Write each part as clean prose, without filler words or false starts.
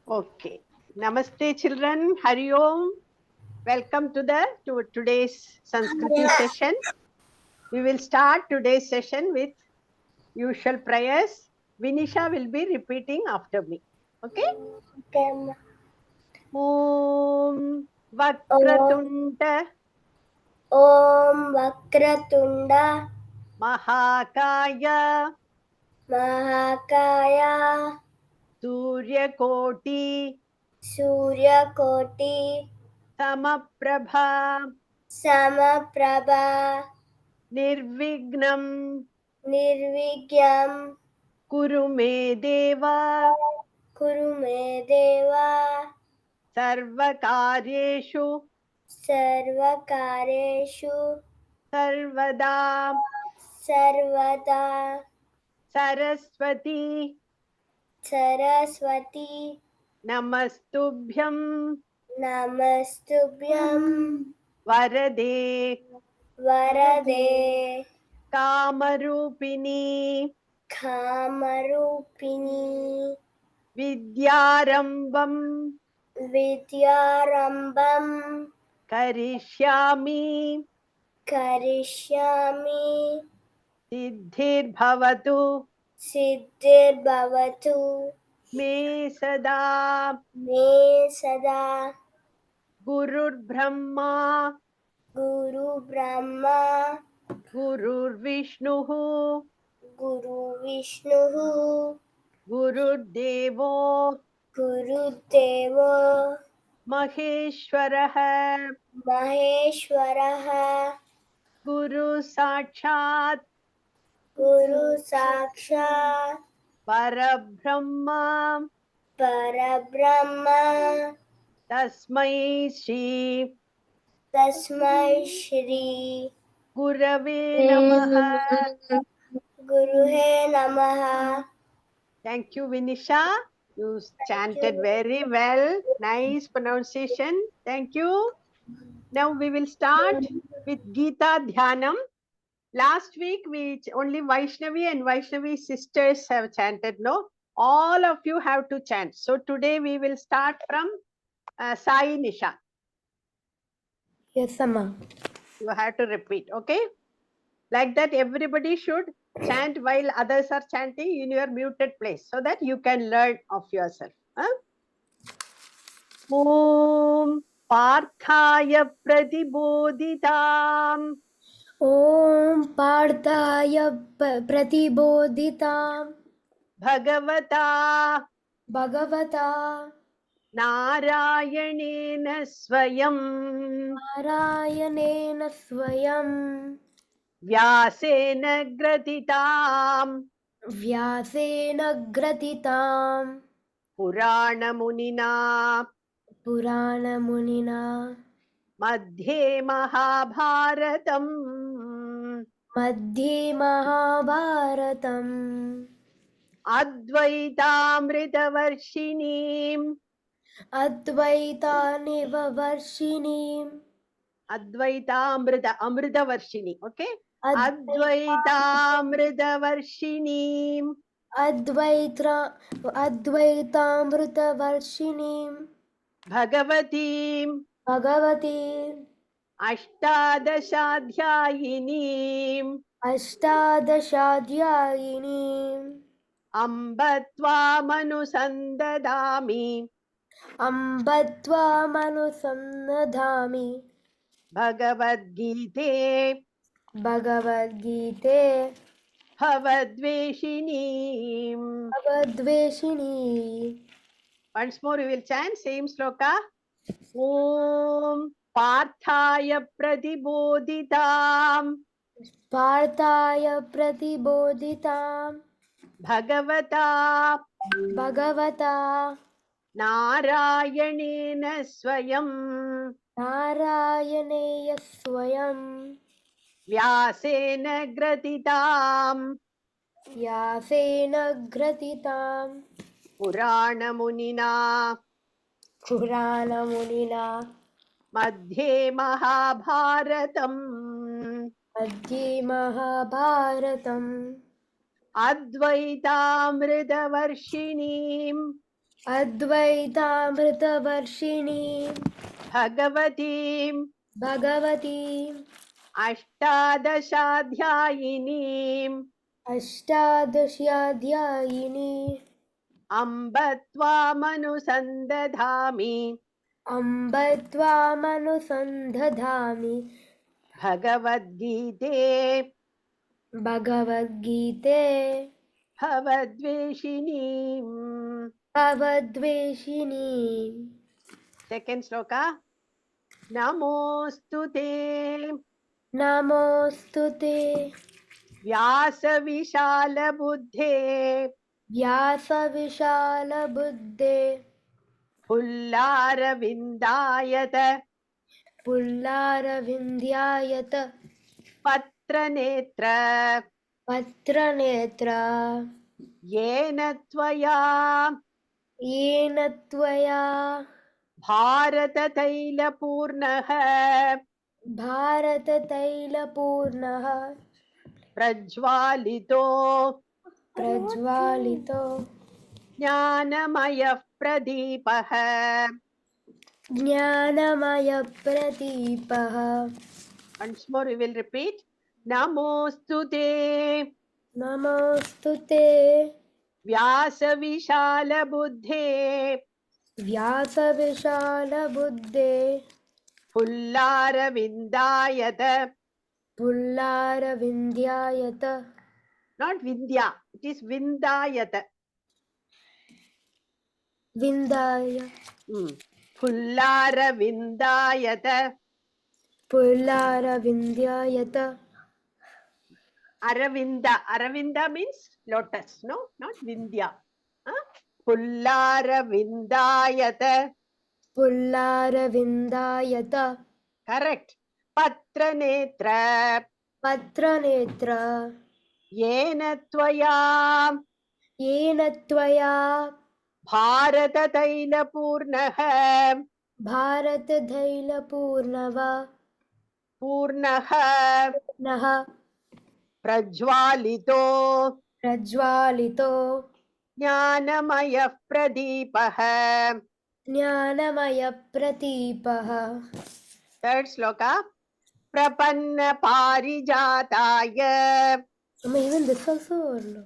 Okay. Namaste, children. Hari Om. Welcome to today's Samskriti session. We will start today's session with usual prayers. Vinisha will be repeating after me. Okay? Om Vakratunda Om Vakratunda Mahakaya Mahakaya Suryakoti Suryakoti Samaprabha Samaprabha Nirvignam Nirvigyam Kuru me Deva Kuru me Deva Sarvakaryeshu Sarvakareshu Sarvada Sarvada Saraswati Saraswati Namastubhyam Namastubhyam Varade Varade Kamarupini Kamarupini Vidyarambam Vidyarambam Karishyami Karishyami Siddhirbhavatu Siddhirbhavatu Me Sada Me Sada Gurur Brahma Guru Brahma Gurur Vishnuhu Guru Vishnu Gurur Devo Guru Devo Maheshwarah Maheshwaraha Guru Sakshat Guru Sakshat Parabrahma Parabrahma Tasmai Shri Tasmai Shri Gurave Namaha. Guruhe Namaha. Thank you, Vinisha. You chanted very well. Nice pronunciation. Thank you. Now we will start with Gita Dhyanam. Last week, only Vaishnavi and Vaishnavi sisters have chanted, no? All of you have to chant. So today we will start from Sai Nisha. Yes, Amma. You have to repeat, okay? Like that, everybody should chant while others are chanting in your muted place so that you can learn of yourself. Om Parthaya Pratibodhitam Om Parthaya Pratibodhitam Bhagavata Bhagavata Narayanena Swayam Narayanena Swayam Vyasena Gratitam Vyasena Gratitam Purana Munina Purana Munina Madhye Mahabharatam Madhye Mahabharatam Advaitamritavarshiniam Advaitanivavarshiniam Amritavarshini, okay? Advaita Advaitamritavarshiniam Advaitamritavarshinim Bhagavatim Bhagavati Ashtadashadhyayinim Ashtadashadhyayinim Ambatvamanusandadami Ambatva Manusannadhami Bhagavad Gita Bhagavad Gita Bhavadveshinim. Bhavadveshini. Once more we will chant same sloka. Om Parthaya Pratibodhitam Parthaya Pratibodhitam Bhagavata Bhagavata Narayanena Swayam Narayaneya Swayam Vyasena Gratitam Yasena Gratitam Purana Munina Purana Munina Madhye Mahabharatam Madhye Mahabharatam Advaitamritavarshiniim Advaitamritavarshiniim Bhagavatim Bhagavatim Ashtadashadhyayiniim Ashtadashyadhyayini Ambatvamanusandathami Ambatvamanusandathami Bhagavad-gite Bhagavad-gite Bhavadveshinim. Bhavadveshinim. Second sloka. Namostute Namostute Vyasa Vishala Buddhe Vyasa Vishala Buddhe Pullara Vindayata Pullara Vindhyayata Patra Netra Patra Netra Yena Tvaya Yena Tvaya Bharata Taila Purnaha Bharata Taila Purnaha Prajvalito Prajvalito Jnanamaya Pradipaha. Jnanamaya Pradipaha. Once more we will repeat. Namostute Namostute Vyasa Vishala Buddhe Vyasa Vishala Buddhe Pullara Vindayata. Pullara Vindhyayata. Not Vindya, it is Vindayata. Vindaya Pullara Vindayata. Pullara Vindhyayata. Aravinda. Aravinda means lotus. No, not Vindya. Pullara Vindayata. Pullara Vindayata. Correct. Patra Netra. Patra Netra Yena Tvaya Yena Tvaya Bharata Taila Purnaha Bharata Dhaila Purnava Purnaha Naha Prajvalito Prajvalito Jnanamaya Pradipaha. Jnanamaya Pratipaha. Third sloka. Prapanna Parijataya. Even this also or no?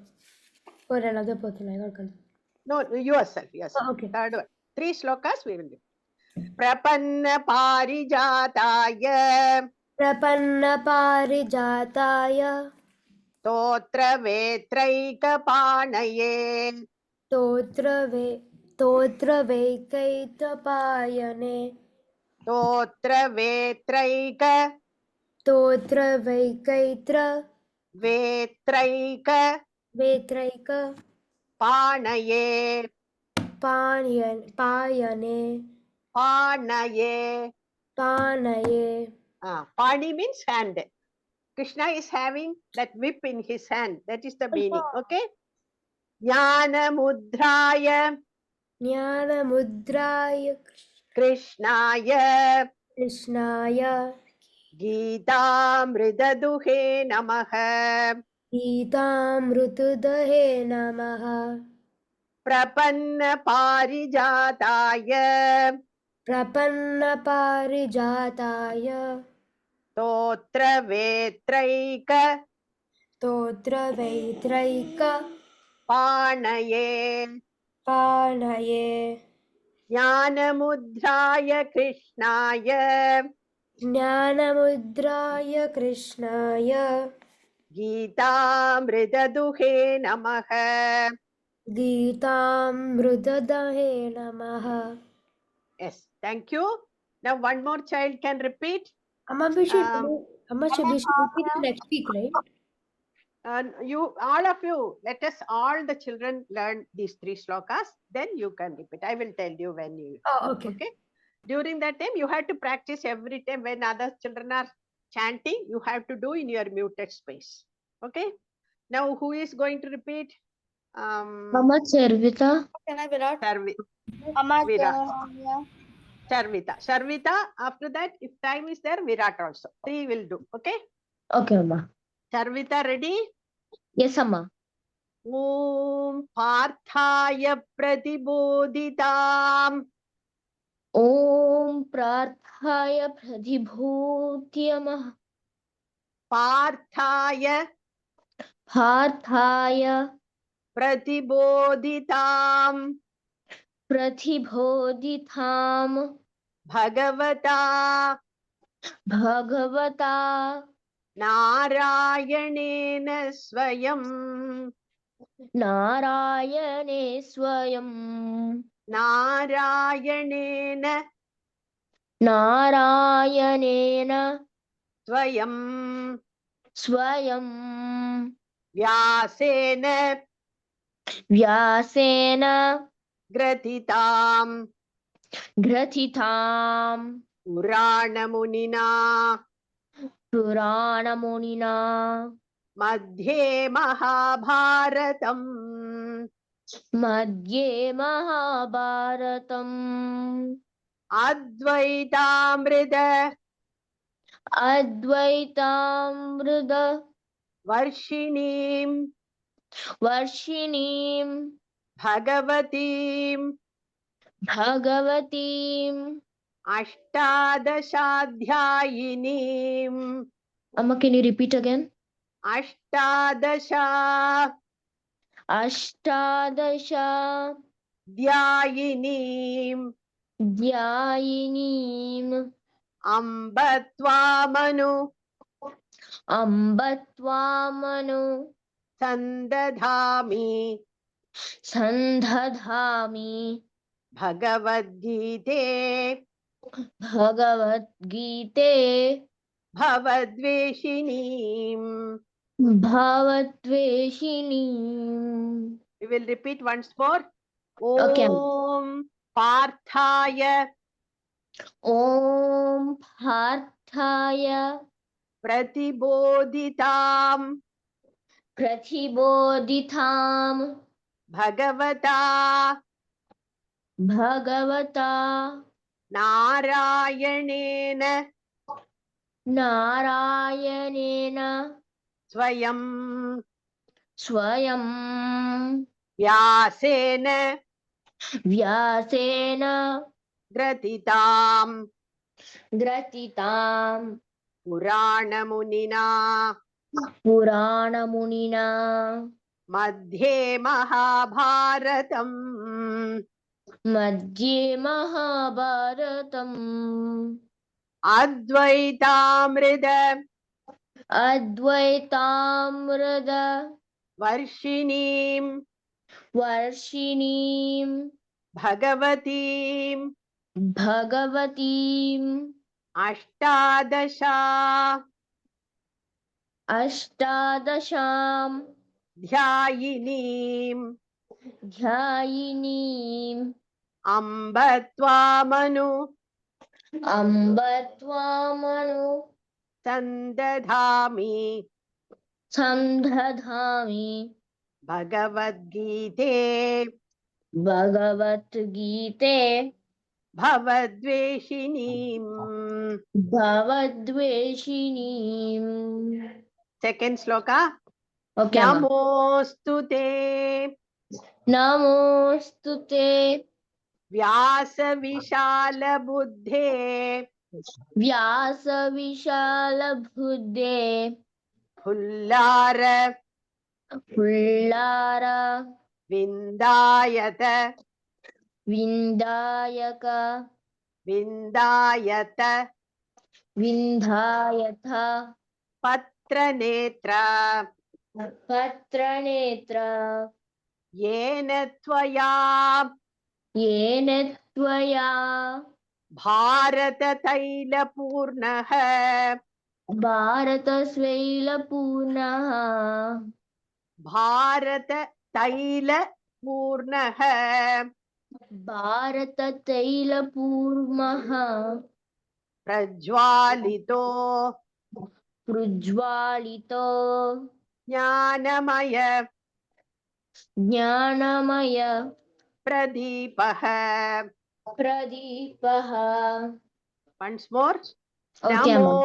Or another person, I got confused. No, yourself. Oh, okay. Third one. 3 slokas we will do. Prapanna Parijataya. Prapanna Parijataya Totra Vetraika Panaye. Totra Veikaitapayane Totra Vetraika Totra Veikaitra Vetraika Vetraika Panaye. Payane Panaye. Panaye. Pani means hand. Krishna is having that whip in his hand. That is the meaning. Okay. Jnana Mudraya Jnana Mudraya Krishnaya Krishnaya Gita Mridaduhe Namaha. Geetamrutudahe Namaha. Prapanna Parijataya Prapanna Parijataya Totra Vetraika Totra Vaitraika Panaye. Panaye. Jnana Mudraya Krishnaya Jnanamudraya Krishnaya Gita Mridaduhe Namaha. Geetamrutudahe Namaha. Yes, thank you. Now one more child can repeat. Amma we should repeat it next week, right? You, all of you, let us all the children learn these 3 slokas. Then you can repeat. I will tell you when you. Oh, okay. Okay. During that time, you have to practice every time when other children are chanting. You have to do in your muted space. Okay. Now, who is going to repeat? Mama Charvita. Sharvita. Sharvita. After that, if time is there, Virat also. 3 will do. Okay. Okay, Mama. Sharvita, ready? Yes, Amma. ॐ पार्थाय प्रतिबोधिताम् ॐ प्रार्थाय प्रतिभूत्यमः पार्थाय पार्थाय प्रतिबोधिताम् प्रतिबोधिताम् भगवता भगवता नारायणेन स्वयं नारायणे स्वयं नारायणेन नारायणेन स्वयं स्वयं व्यासेन व्यासेन ग्रथिताम् ग्रथिताम् पुराणमुनिना पुराणमुनिना मध्ये महाभारतम् मध्ये महाभारतम् अद्वैतामृत अद्वैतामृत वर्षिणीम् वर्षिणीं भगवतीम् भगवतीम् अष्टादशाध्यायिनीम् Amma, can you repeat again? अष्टादशाध्यायिनीम् अष्टादशा ध्यायिनीम् Amb त्वामनु Amb त्वामनु सन्दधामि सन्दधामि भगवद्गीते भगवद्गीते भवद्वेषिणीम्. भवद्वेषिणीम्. We will repeat once more. Okay. Om Parthaya Om Parthaya Pratibodhitam Pratibodhitam Bhagavata Bhagavata Narayanena Narayanena Swayam Swayam Vyasena Vyasena Gratitam Gratitam Puranamunina Puranamunina Madhye Mahabharatam Madhye Mahabharatam Advaitamrita Advaitamrada Varshinim Varshinim Bhagavatim Bhagavatim Ashtadasha Ashtadasham Dhyayinim Dhyayinim Ambatvamanu Ambatvamanu Sandadhami Sandhadhami Bhagavad-gite Bhagavad-gite Bhavadveshinim. Bhavadveshinim. Second sloka. Okay, Amma. Namostute Namostute Vyasa Vishala Buddhe Vyasa Vishala Buddhe Pullara Pullara Vindayata Vindayaka Vindayata Vindhayatha Patranetra Patranetra Yena Tvaya Yena Tvaya Bharata Taila Purnaha Bharata Svaila Purnaha Bharata Taila Purnaha Bharata Taila Purmaha Prajwalito Prujvalito Jnanamaya Jnanamaya Pradipaha. Pradipaha. Once more. Okay, Amma.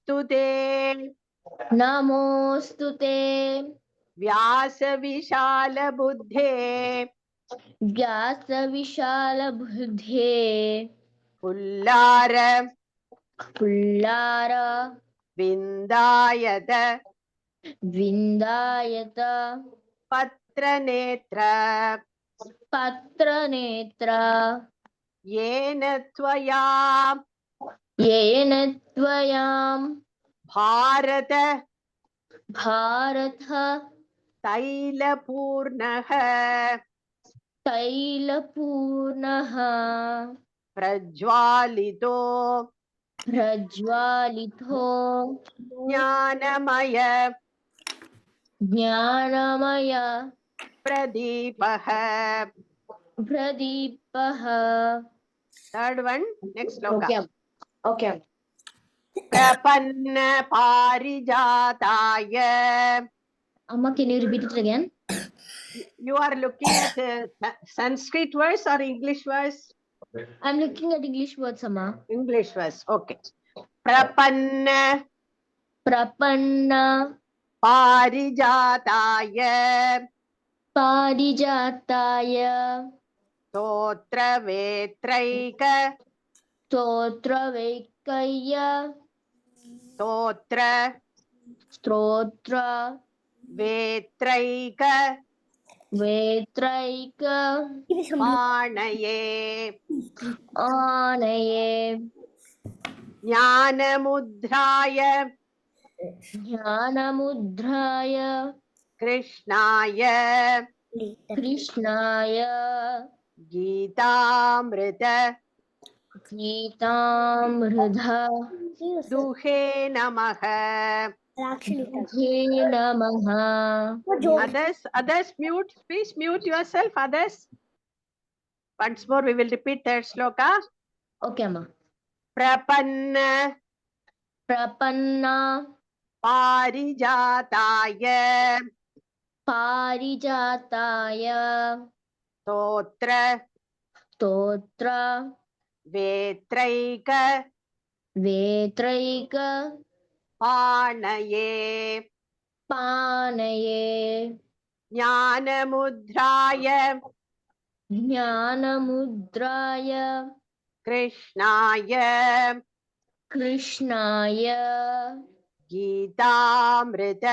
Namostute Namostute व्यासविशालबुद्धे व्यासविशालबुद्धे पुल्लार पुल्लार विन्दायत विन्दायत पत्रनेत्र पत्रनेत्र येन त्वया येन त्वयां Bharat Bharat तैलपूर्णः तैलपूर्णः प्रज्वालितो प्रज्वालितो ज्ञानमय ज्ञानमय प्रदीपः. प्रदीपः. Third one, next sloka. Okay. Okay. प्रपन्न पारिजाताय. Amma, can you repeat it again? You are looking at Sanskrit verse or English verse? I'm looking at English words, Amma. English verse. Okay. Prapanna Prapanna पारिजाताय parijataya स्तोत्र वेत्रैक stotravekkaya स्तोत्र stotra वेत्रैक vetraika पाणये anaye ज्ञानमुद्राय jnanamudraya कृष्णाय krishnaya गीतामृत गीतामृधा दुहे नमः. हे नमः. Others mute, please mute yourself, others. Once more we will repeat third sloka. Okay, Amma. Prapanna Prapanna पारिजाताय parijataya स्तोत्र stotra वेत्रैक vetraika पाणये panaye ज्ञानमुद्राय jnanamudraya कृष्णाय krishnaya गीतामृत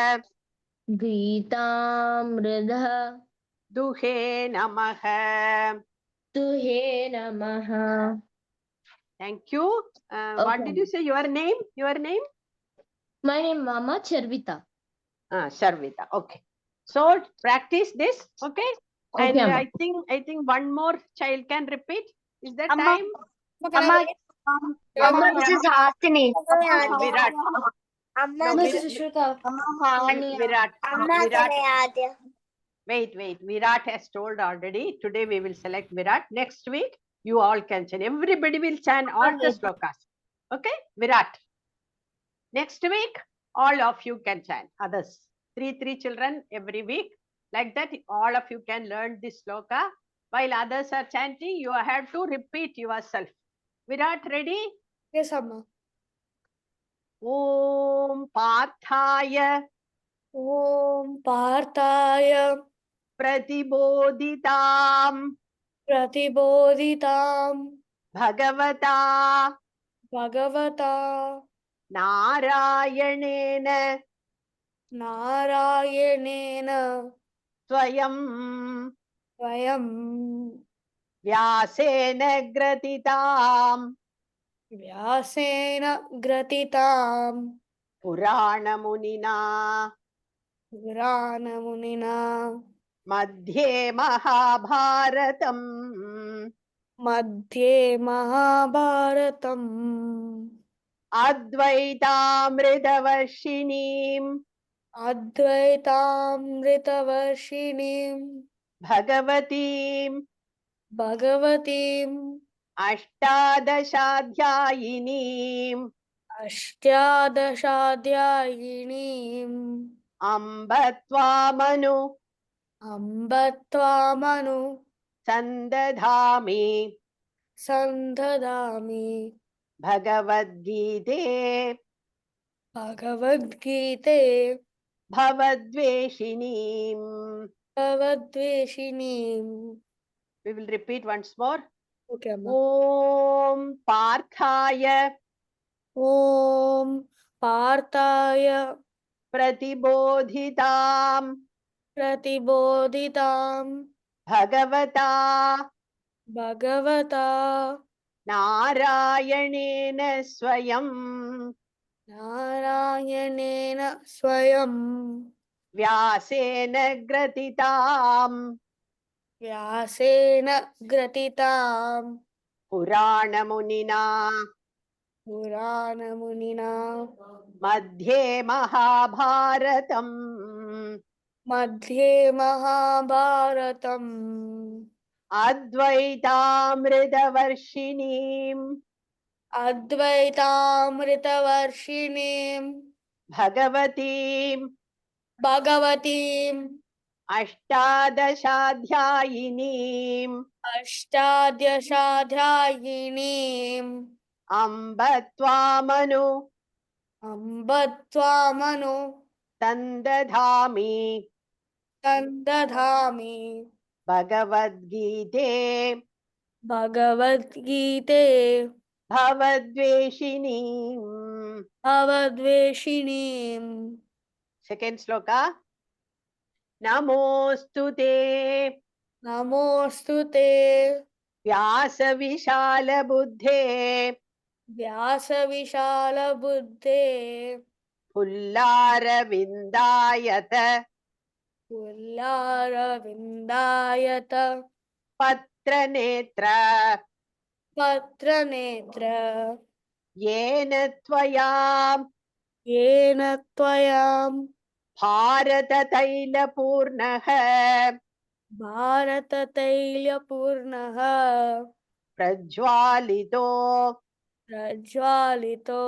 गीतामृधा दुहे नमः. तुहे नमः. Thank you. What did you say? Your name? Your name? My name Mama Charvita. Sharvita. Okay. So practice this. Okay. And Okay, Amma. I think one more child can repeat. Is that Amma. time? Amma, Amma, this is Hastini. Virat. Amma, No, this Vir- is Shruta. Amma, Virat. Amma, Virat. Wait. Virat has told already. Today we will select Virat. Next week, you all can chant. Everybody will chant all the slokas. Okay? Virat. Next week, all of you can chant. Others. Three children every week. Like that, all of you can learn this sloka. While others are chanting, you have to repeat yourself. Virat, ready? Yes, Amma. Om Pathaya Om Partaya Pratibodhitam Pratibodhitam Bhagavata Bhagavata Narayanena Narayanena Swayam Vayam Vyasena Gratitam Vyasena Gratitam Puranamunina Puranamunina Madhye Mahabharatam Madhye Mahabharatam Advaitamridavashinim Advaitamritavarshiniim Bhagavatim Bhagavatim Ashtadashadhyayinim Ashtadashadhyayiniim Ambatvamanu Ambatvamanu Sandadhami Sandhadami Bhagavad Gita Bhagavad Gita Bhavadveshinim. Bhavadveshinim. We will repeat once more. Okay, Amma. Om Parthaya Om Parthaya Pratibodhitam Pratibodhitam Bhagavata Bhagavata Narayanena Swayam Narayanena Swayam Vyasena Gratitam Vyasena Gratitam Puranamunina Puranamunina Madhye Mahabharatam Madhye Mahabharatam Advaitamridavarshinim Advaitamritavarshinim Bhagavatim Bhagavatim Ashtadashadhyayinim Ashtadhyashadhyayinim Ambatvamanu Ambatvamanu Tandadhami Tandadhami Bhagavad-gite Bhagavad Gita Bhavadveshinim. Bhavadveshinim Second sloka. Namostute Namostute Vyasa Vishala Buddhe Vyasa Vishala Buddhe Pullara Vindayata Pullara Vindayata Patra Netra Patra Netra Yena Tvayam Yena Tvayam Bharata Taila Purnaha Bharata Tailya Purnaha Prajwalito Prajwalito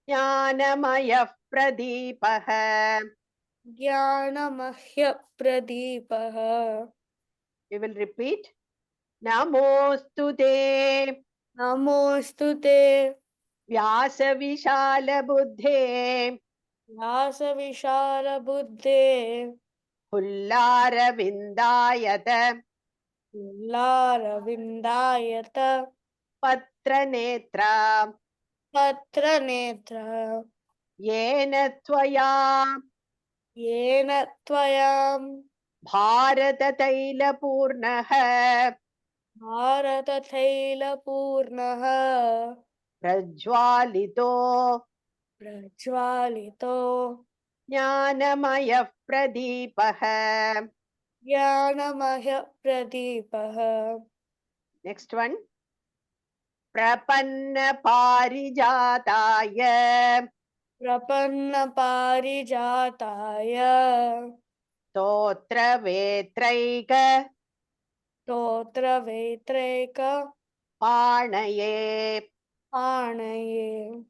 Jnanamaya Pradipaha. Jnanamahya Pradipaha We will repeat. Namostute Namostute Vyasa Vishala Buddhe Vyasa Vishala Buddhe Pullara Vindayata Pullara Vindayata Patra Netra Patra Netra Yena Tvaya Yena Tvayam Bharata Taila Purnaha Bharata Taila Purnaha Prajwalito Prajwalito Jnanamaya Pradipaha. Jnanamaya Pradipaha Next one. Prapanna Parijataya Prapanna Parijataya Stotra Vetraika Totra Vetreka Panaye Anaye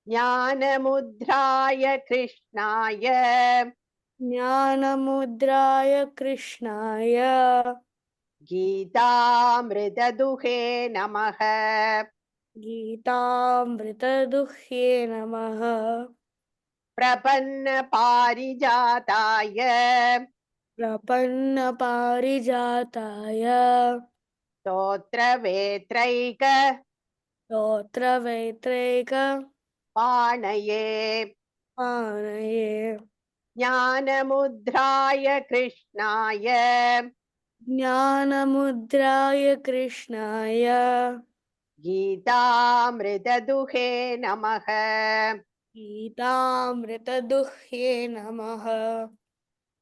Jnanamudraya Krishnaya Jnanamudraya Krishnaya Geetamritaduhe Namaha. Geetamritaduhye Namaha Prapanna Parijataya Prapanna Parijataya Stotra Vetraika Totra Vetreka Panaye Anaye Jnanamudraya Krishnaya Jnanamudraya Krishnaya Geetamritaduhe Namaha. Geetamritaduhye Namaha.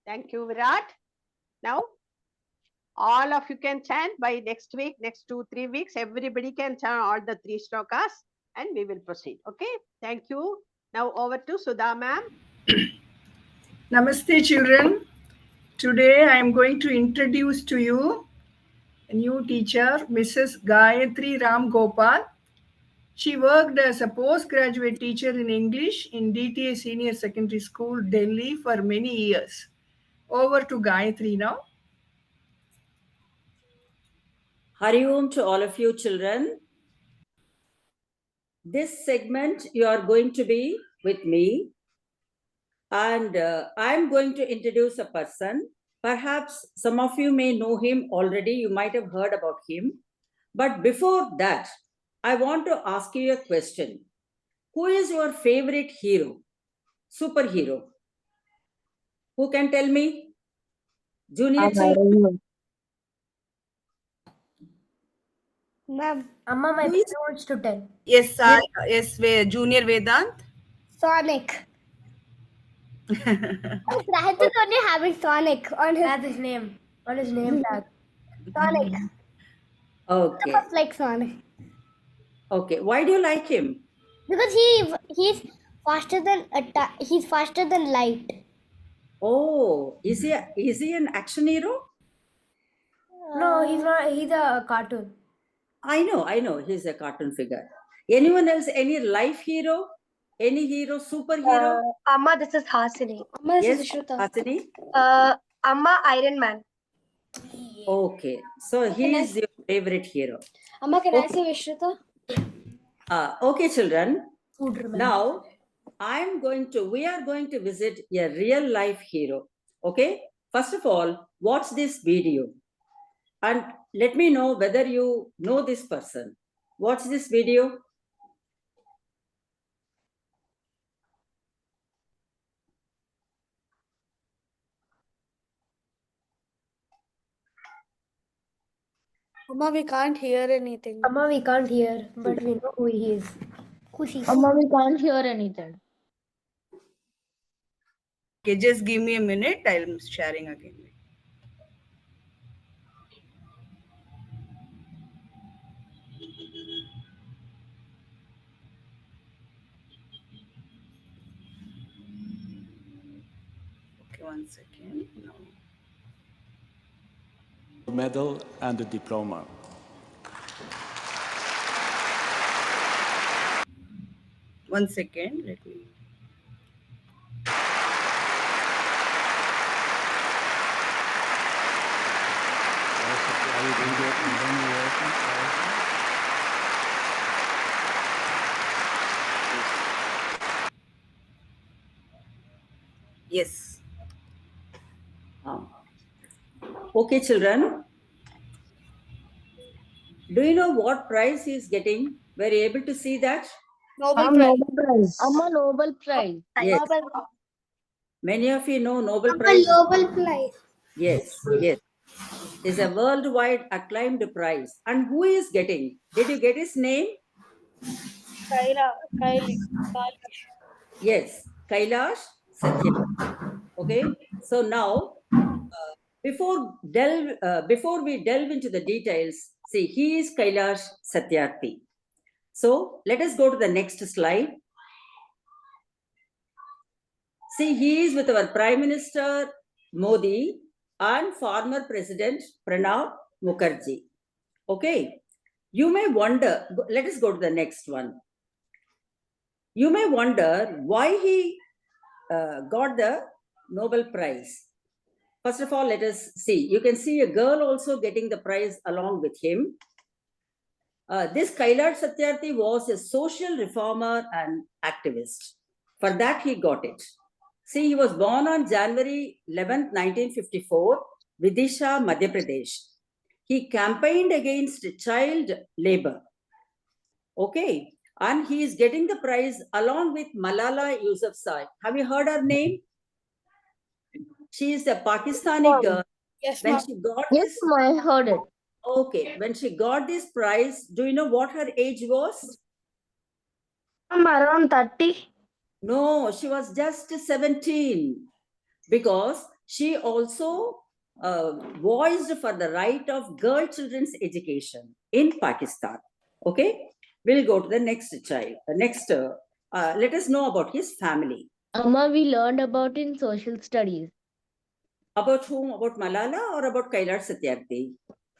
Thank you, Virat. Now, all of you can chant by next week, next 2-3 weeks. Everybody can chant all the 3 shlokas and we will proceed. Okay. Thank you. Now over to Sudha ma'am. Namaste, children. Today I am going to introduce to you a new teacher, Mrs. Gayatri Ram Gopal. She worked as a postgraduate teacher in English in DTA Senior Secondary School, Delhi for many years. Over to Gayatri now. Hari Om to all of you children. This segment you are going to be with me. And I'm going to introduce a person. Perhaps some of you may know him already. You might have heard about him. But before that, I want to ask you a question. Who is your favorite hero? Superhero? Who can tell me? Junior children? Ma'am, Amma, my Who baby is- wants to tell. Yes, yes, Junior Vedant. Sonic. Raj is only having Sonic on his name. On his name tag. Sonic. Okay. Just like Sonic. Okay. Why do you like him? Because he's faster than he's faster than light. Oh, is he an action hero? No, he's not. He's a cartoon. I know. He's a cartoon figure. Anyone else? Any life hero? Any hero? Superhero? Amma, this is Hasini. Amma, Yes, Hasini? Amma, Iron Man. Okay. So he is your favorite hero. Amma, can Okay. I say Vishruta? Okay, children. Now, Now, we are going to visit a real life hero. Okay. First of all, watch this video and let me know whether you know this person. Watch this video. Amma, we can't hear anything. Amma, we can't hear, but we know who he is. Who she is. Amma, we can't hear anything. Okay, just give me a minute. I'm sharing again. Okay, 1 second. No. Medal and a diploma. One second. Let me. Yes. Okay, children. Do you know what prize he is getting? Were you able to see that? Nobel Prize. Amma, Nobel Prize. Yes. Nobel. Many of you know Nobel Prize. Nobel Prize. Yes. It's a worldwide acclaimed prize. And who is getting? Did you get his name? Kailash. Yes, Kailash Satyarthi. Okay. So now, before we delve into the details, see, he is Kailash Satyarthi. So let us go to the next slide. See, he is with our Prime Minister Modi and former President Pranab Mukherjee. Okay. You may wonder, let us go to the next one. You may wonder why he got the Nobel Prize. First of all, let us see. You can see a girl also getting the prize along with him. This Kailash Satyarthi was a social reformer and activist. For that, he got it. See, he was born on January 11th, 1954, Vidisha, Madhya Pradesh. He campaigned against child labor. Okay. And he is getting the prize along with Malala Yousafzai. Have you heard her name? She is a Pakistani girl. Yes, When ma'am. she got Yes, this, I heard it. okay, when she got this prize, do you know what her age was? I'm around 30. No, she was just 17 because she also voiced for the right of girl children's education in Pakistan. Okay, we'll go to the next child. Let us know about his family. Amma, we learned about in social studies. About whom? About Malala or about Kailash Satyarthi?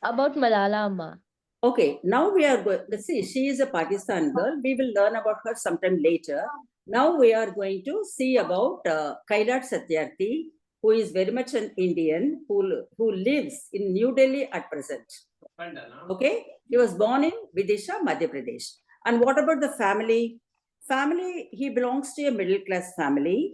About Malala, Amma. Okay, now we are going to see, she is a Pakistan girl. We will learn about her sometime later. Now we are going to see about Kailash Satyarthi, who is very much an Indian, who lives in New Delhi at present. Okay, he was born in Vidisha, Madhya Pradesh. And what about the family? Family, he belongs to a middle class family.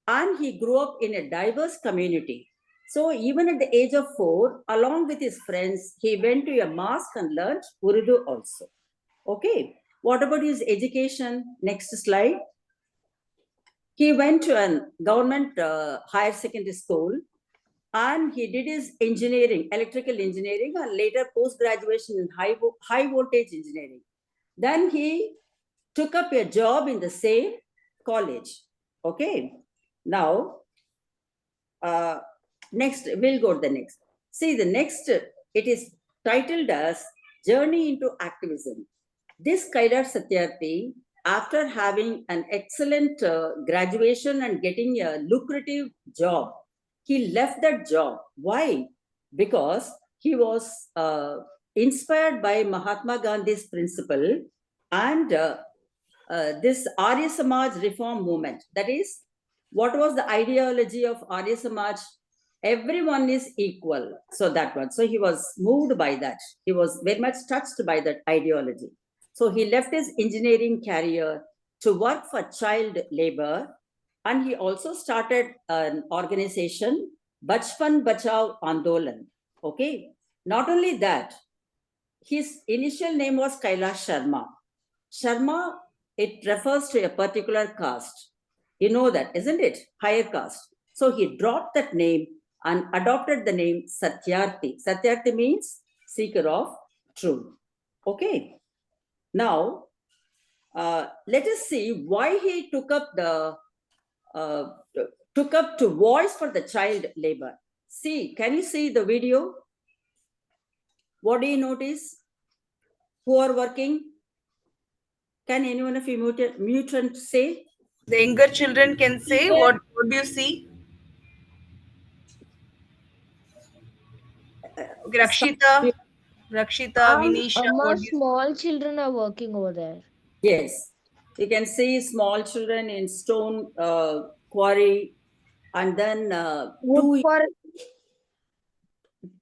and he grew up in a diverse community. So even at the age of 4, along with his friends, he went to a mosque and learned Urdu also. Okay. What about his education? Next slide. He went to a government higher secondary school and he did his engineering, electrical engineering, and later post-graduation in high voltage engineering. Then he took up a job in the same college. Okay. Now, next, we'll go to the next. See, the next, it is titled as Journey into Activism. This Kailash Satyarthi, after having an excellent graduation and getting a lucrative job, he left that job. Why? Because he was inspired by Mahatma Gandhi's principle and this Arya Samaj reform movement. That is, what was the ideology of Arya Samaj? Everyone is equal. So that one. So he was moved by that. He was very much touched by that ideology. So he left his engineering career to work for child labor. And he also started an organization, Bachpan Bachao Andolan. Okay. Not only that, his initial name was Kailash Sharma. Sharma, it refers to a particular caste. You know that, isn't it? Higher caste. So he dropped that name and adopted the name Satyarthi. Satyarthi means seeker of truth. Okay. Now, let us see why he took up to voice for the child labor. See, can you see the video? What do you notice? Who are working? Can anyone of you mute and say? The younger children can say, what do you see? Okay, Rakshita, Vinisha, what do you see? Small children are working over there. Yes, you can see small children in stone quarry, and then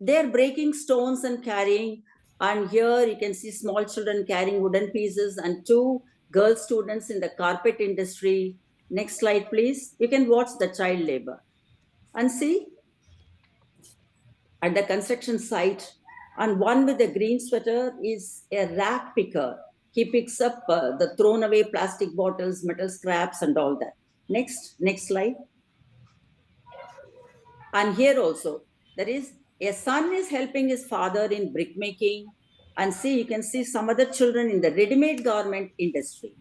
they're breaking stones and carrying. And here you can see small children carrying wooden pieces and 2 girl students in the carpet industry. Next slide, please. You can watch the child labor and see at the construction site. And one with a green sweater is a rack picker. He picks up the thrown away plastic bottles, metal scraps, and all that. Next slide. And here also, there is a son is helping his father in brick making. And see, you can see some other children in the ready-made garment industry.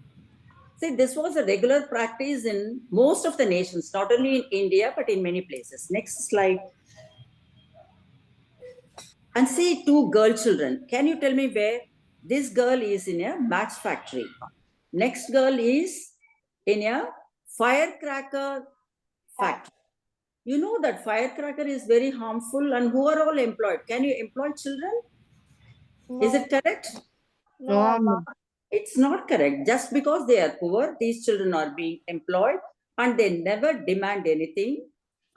See, this was a regular practice in most of the nations, not only in India, but in many places. Next slide. And see 2 girl children. Can you tell me where? This girl is in a match factory. Next girl is in a firecracker factory. You know that firecracker is very harmful, and who are all employed? Can you employ children? No. Is it correct? No. It's not correct. Just because they are poor, these children are being employed and they never demand anything.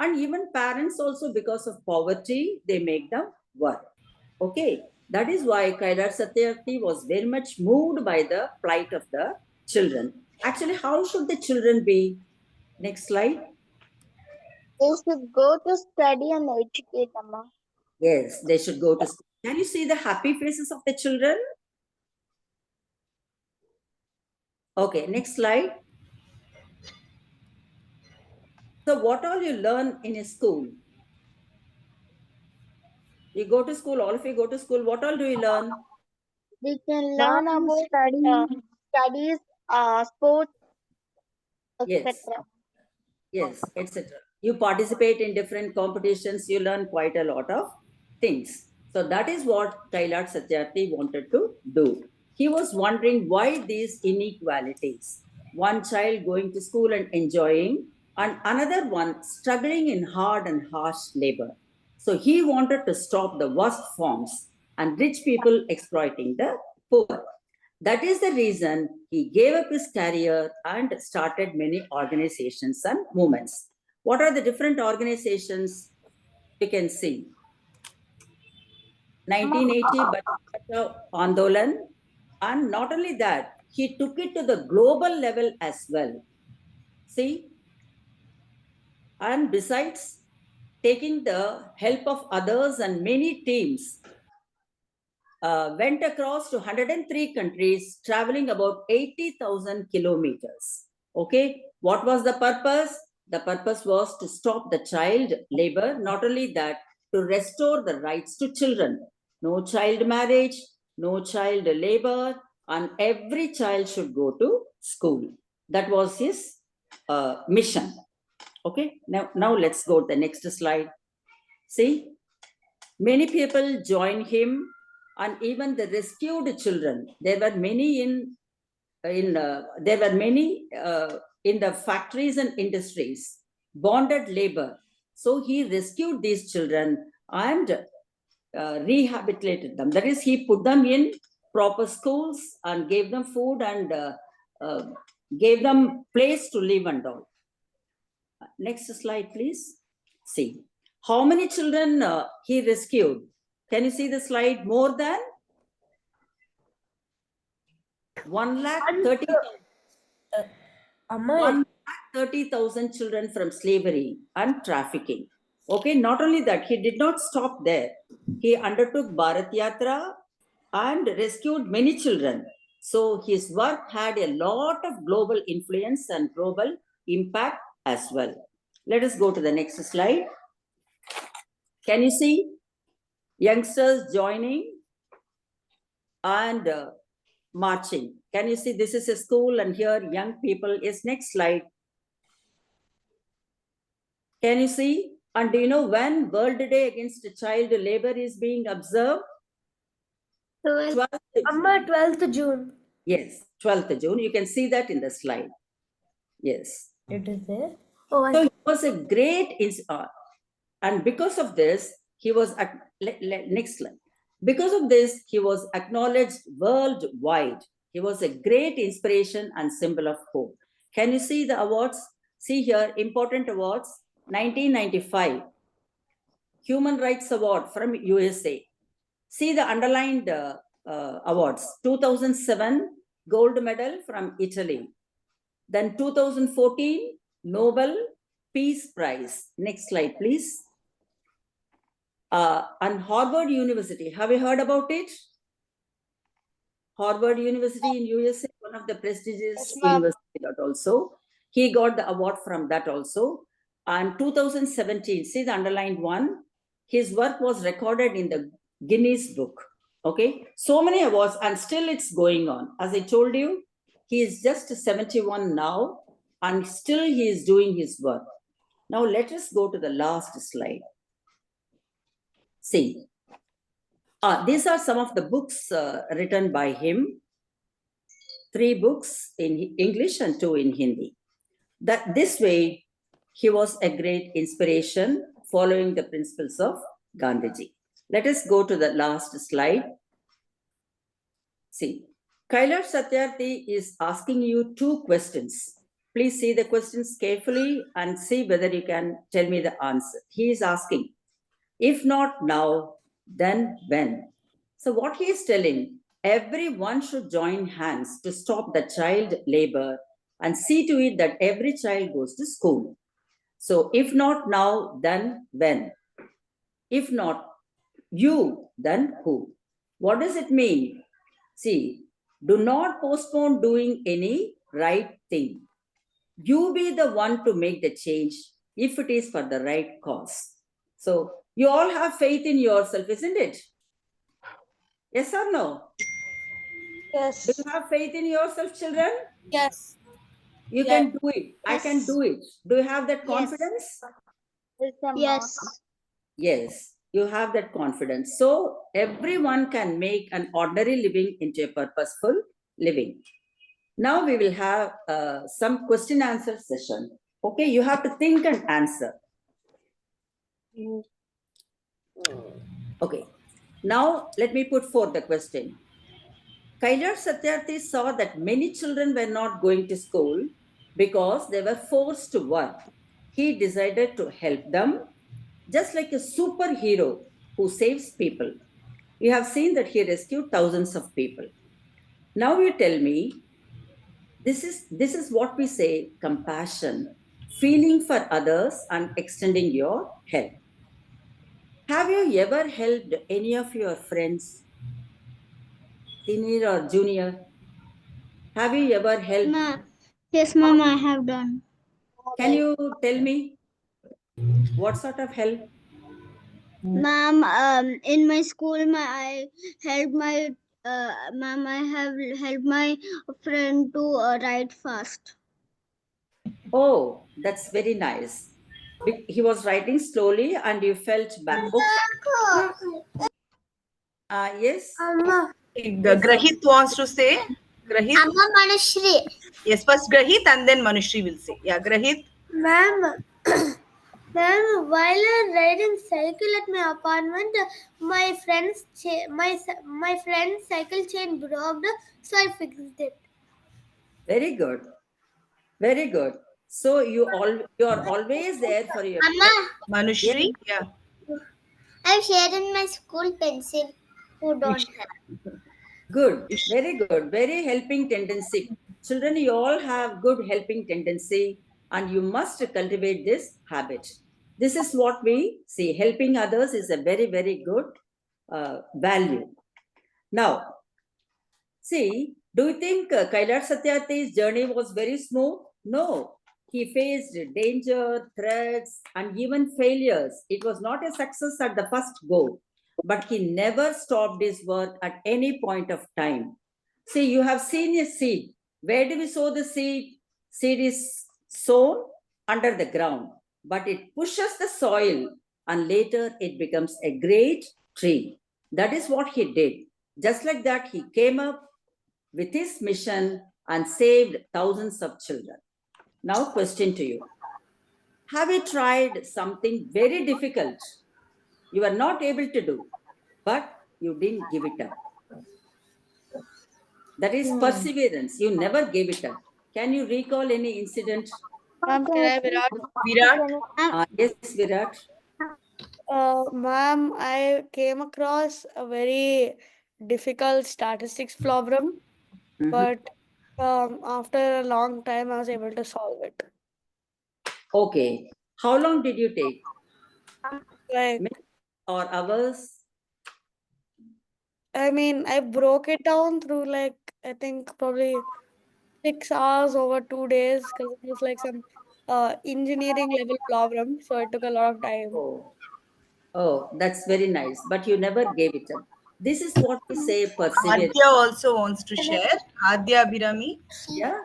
And even parents also, because of poverty, they make them work. Okay. That is why Kailash Satyarthi was very much moved by the plight of the children. Actually, how should the children be? Next slide. They should go to study and educate, Amma. Yes, they should go to school. Can you see the happy faces of the children? Okay, next slide. So what all you learn in a school? You go to school, all of you go to school. What all do you learn? We can learn about studies, sports, Yes. etc. Yes, etc. You participate in different competitions, you learn quite a lot of things. So that is what Kailash Satyarthi wanted to do. He was wondering why these inequalities. One child going to school and enjoying, and another one struggling in hard and harsh labor. So he wanted to stop the worst forms and rich people exploiting the poor. That is the reason he gave up his career and started many organizations and movements. What are the different organizations you can see? 1980 Bachao Andolan, and not only that, he took it to the global level as well. See, And besides taking the help of others and many teams, went across to 103 countries, traveling about 80,000 kilometers. Okay, what was the purpose? The purpose was to stop the child labor. Not only that, to restore the rights to children. No child marriage, no child labor, and every child should go to school. That was his mission. Okay, now let's go to the next slide. See, many people joined him, and even the rescued children. There were many in the factories and industries, bonded labor. So he rescued these children and rehabilitated them. That is, he put them in proper schools and gave them food and gave them place to live and all. Next slide, please. See, how many children he rescued? Can you see the slide? More than 130,000 children from slavery and trafficking. Okay, not only that, he did not stop there. He undertook Bharat Yatra and rescued many children. So his work had a lot of global influence and global impact as well. Let us go to the next slide. Can you see youngsters joining and marching? Can you see this is a school and here young people is next slide. Can you see? And do you know when World Day Against Child Labor is being observed? 12th June. Yes, 12th June. You can see that in the slide. Yes. It is there. Oh, So he was a great, and because of this, he was, next slide. Because of this, he was acknowledged worldwide. He was a great inspiration and symbol of hope. Can you see the awards? See here, important awards. 1995, Human Rights Award from USA. See the underlined awards. 2007, Gold Medal from Italy. Then 2014, Nobel Peace Prize. Next slide, please. And Harvard University. Have you heard about it? Harvard University in USA, one of the prestigious university that also. He got the award from that also. And 2017, see the underlined one. His work was recorded in the Guinness Book. Okay, so many awards and still it's going on. As I told you, he is just 71 now and still he is doing his work. Now let us go to the last slide. See, these are some of the books written by him. 3 books in English and 2 in Hindi. That this way, he was a great inspiration following the principles of Gandhiji. Let us go to the last slide. See, Kailash Satyarthi is asking you 2 questions. Please see the questions carefully and see whether you can tell me the answer. He is asking, if not now, then when? So what he is telling, everyone should join hands to stop the child labor and see to it that every child goes to school. So if not now, then when? If not you, then who? What does it mean? See, do not postpone doing any right thing. You be the one to make the change if it is for the right cause. So you all have faith in yourself, isn't it? Yes or no? Yes. Do you have faith in yourself, children? Yes. You can do it. I can do it. Do you have that confidence? Yes. Yes, you have that confidence. So everyone can make an ordinary living into a purposeful living. Now we will have some question answer session. Okay, you have to think and answer. Okay, now let me put forth the question. Kailash Satyarthi saw that many children were not going to school because they were forced to work. He decided to help them, just like a superhero who saves people. You have seen that he rescued thousands of people. Now you tell me, this is what we say compassion. feeling for others, and extending your help. Have you ever helped any of your friends, senior or junior? Have you ever helped? Yes, ma'am, I have done. Can you tell me what sort of help? Ma'am, in my school, I helped my ma'am. I have helped my friend to write fast. Oh, that's very nice. He was writing slowly and you felt bad. Okay. Yes. Grahit wants to say. Grahit. Amma Manashri. Yes, first Grahit and then Manushri will say. Yeah, Grahit. Ma'am, ma'am, while I'm riding cycle at my apartment, my friend's cycle chain broke, so I fixed it. Very good. Very good. So you are always there for your Amma, Manushri. Yeah. I'm sharing my school pencil. Who don't have? good. Very good. Very helping tendency. Children, you all have good helping tendency and you must cultivate this habit. This is what we see. Helping others is a very, very good value. Now, see, do you think Kailash Satyarthi's journey was very smooth? No. He faced danger, threats, and even failures. It was not a success at the first go, but he never stopped his work at any point of time. See, you have seen a seed. Where do we sow the seed? Seed is sown under the ground, but it pushes the soil and later it becomes a great tree. That is what he did. Just like that, he came up with his mission and saved thousands of children. Now, question to you. Have you tried something very difficult you were not able to do, but you didn't give it up? That is perseverance. You never gave it up. Can you recall any incident? Ma'am, can I Virat? Virat. Yes, Virat. Ma'am, I came across a very difficult statistics problem, Mhm. but after a long time, I was able to solve it. Okay. How long did you take? Like, Minutes or hours? I mean, I broke it down through like, I think probably 6 hours over 2 days because it was like some engineering level problem. So it took a lot of time. Oh. Oh, that's very nice. But you never gave it up. This is what we say perseverance. Adya also wants to share. Adya Abhirami. Yeah.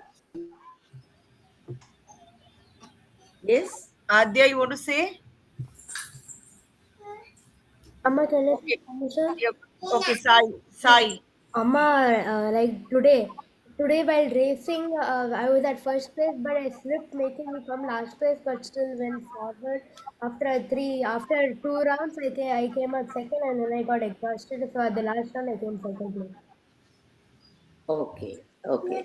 Yes. Adya, you want to say? Amma, can I Okay. answer? Yep. Okay, Sai. Sai. Amma, like today while racing, I was at first place, but I slipped, making me come last place, but still went forward. After 2 rounds, I came out second, and then I got exhausted. So at the last round, I came second place. Okay. Okay.